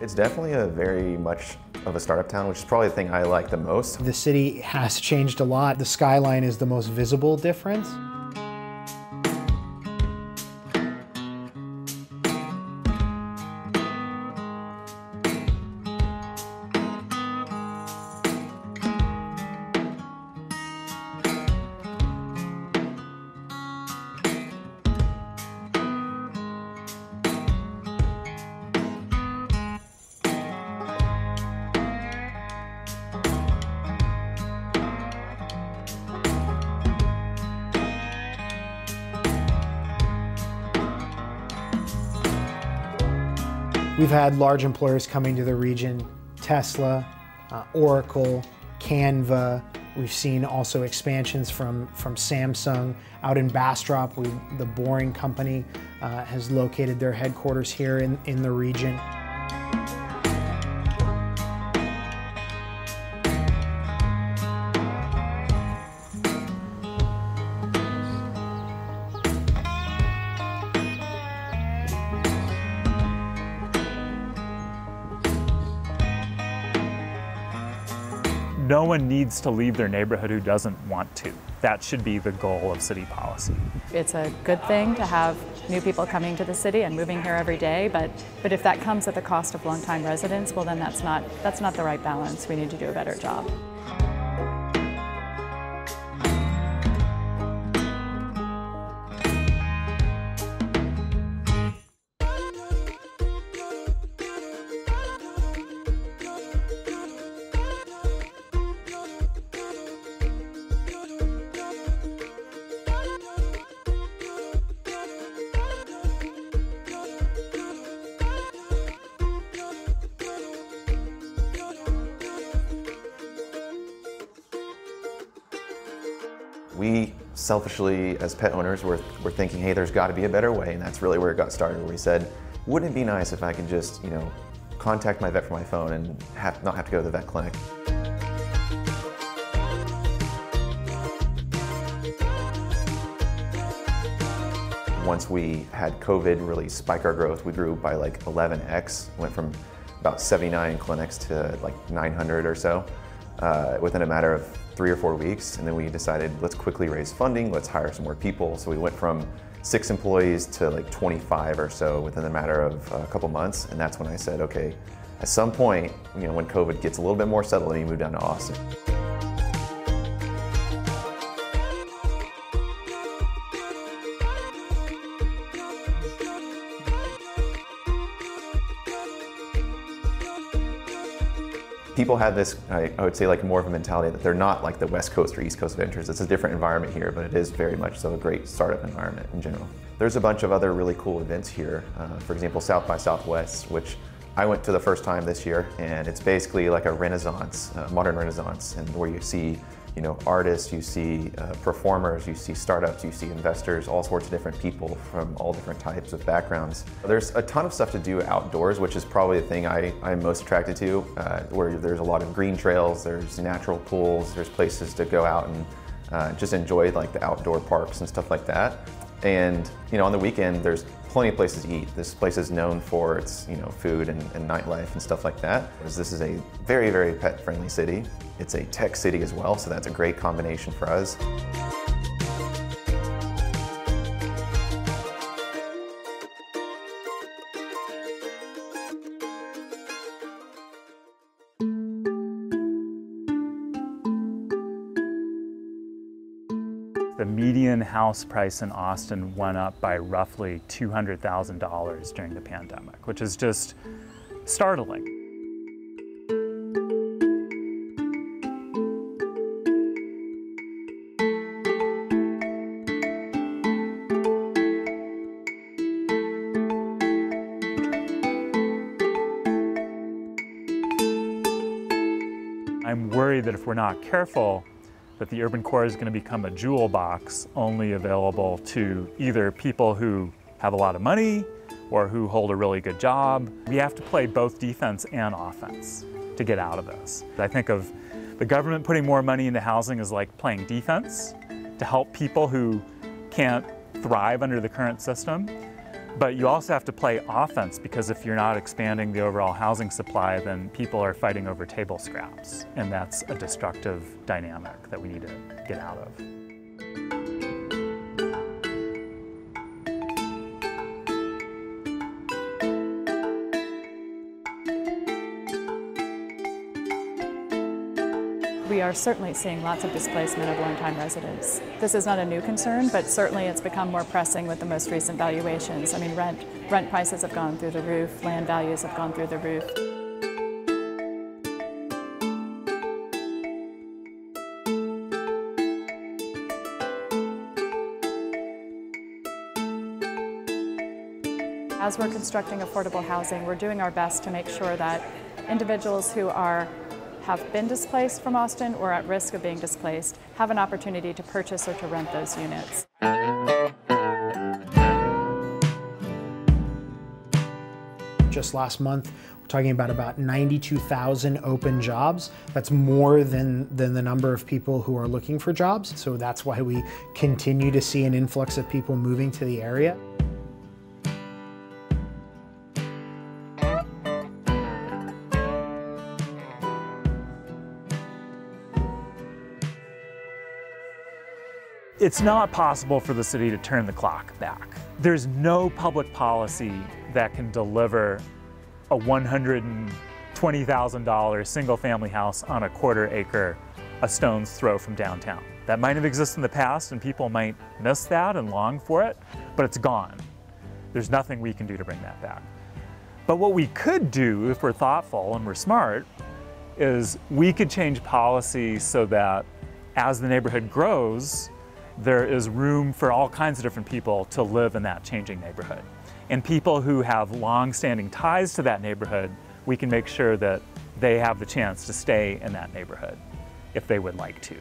It's definitely a very much of a startup town, which is probably the thing I like the most. The city has changed a lot. The skyline is the most visible difference. We've had large employers coming to the region, Tesla, Oracle, Canva. We've seen also expansions from Samsung. Out in Bastrop, the Boring Company has located their headquarters here in the region. No one needs to leave their neighborhood who doesn't want to. That should be the goal of city policy. It's a good thing to have new people coming to the city and moving here every day, but if that comes at the cost of longtime residents, well then that's not the right balance. We need to do a better job. We selfishly, as pet owners, were thinking, hey, there's got to be a better way, and that's really where it got started, where we said, wouldn't it be nice if I could just, contact my vet from my phone and not have to go to the vet clinic? Once we had COVID really spike our growth, we grew by like 11x, went from about 79 clinics to like 900 or so within a matter of 3 or 4 weeks. And then we decided, let's quickly raise funding, let's hire some more people. So we went from 6 employees to like 25 or so within a matter of a couple months. And that's when I said, okay, at some point, when COVID gets a little bit more settled, we move down to Austin. People have this, I would say, like more of a mentality that they're not like the West Coast or East Coast ventures. It's a different environment here, but it is very much so a great startup environment in general. There's a bunch of other really cool events here. For example, South by Southwest, which I went to the first time this year, and it's basically like a renaissance, modern renaissance, and where you see artists, you see performers, you see startups, you see investors, all sorts of different people from all different types of backgrounds. There's a ton of stuff to do outdoors, which is probably the thing I'm most attracted to, where there's a lot of green trails, there's natural pools, there's places to go out and just enjoy like the outdoor parks and stuff like that. And on the weekend, there's plenty of places to eat. This place is known for its food and nightlife and stuff like that. This is a very, very pet-friendly city. It's a tech city as well, so that's a great combination for us. The median house price in Austin went up by roughly $200,000 during the pandemic, which is just startling. I'm worried that if we're not careful, that the urban core is going to become a jewel box only available to either people who have a lot of money or who hold a really good job. We have to play both defense and offense to get out of this. I think of the government putting more money into housing as like playing defense to help people who can't thrive under the current system. But you also have to play offense, because if you're not expanding the overall housing supply, then people are fighting over table scraps. And that's a destructive dynamic that we need to get out of. We are certainly seeing lots of displacement of longtime residents. This is not a new concern, but certainly it's become more pressing with the most recent valuations. I mean, rent prices have gone through the roof, land values have gone through the roof. As we're constructing affordable housing, we're doing our best to make sure that individuals who have been displaced from Austin or at risk of being displaced have an opportunity to purchase or to rent those units. Just last month, we're talking about 92,000 open jobs. That's more than the number of people who are looking for jobs. So that's why we continue to see an influx of people moving to the area. It's not possible for the city to turn the clock back. There's no public policy that can deliver a $120,000 single-family house on a quarter-acre, a stone's throw from downtown. That might have existed in the past, and people might miss that and long for it, but it's gone. There's nothing we can do to bring that back. But what we could do, if we're thoughtful and we're smart, is we could change policy so that as the neighborhood grows, there is room for all kinds of different people to live in that changing neighborhood. And people who have long-standing ties to that neighborhood, we can make sure that they have the chance to stay in that neighborhood if they would like to.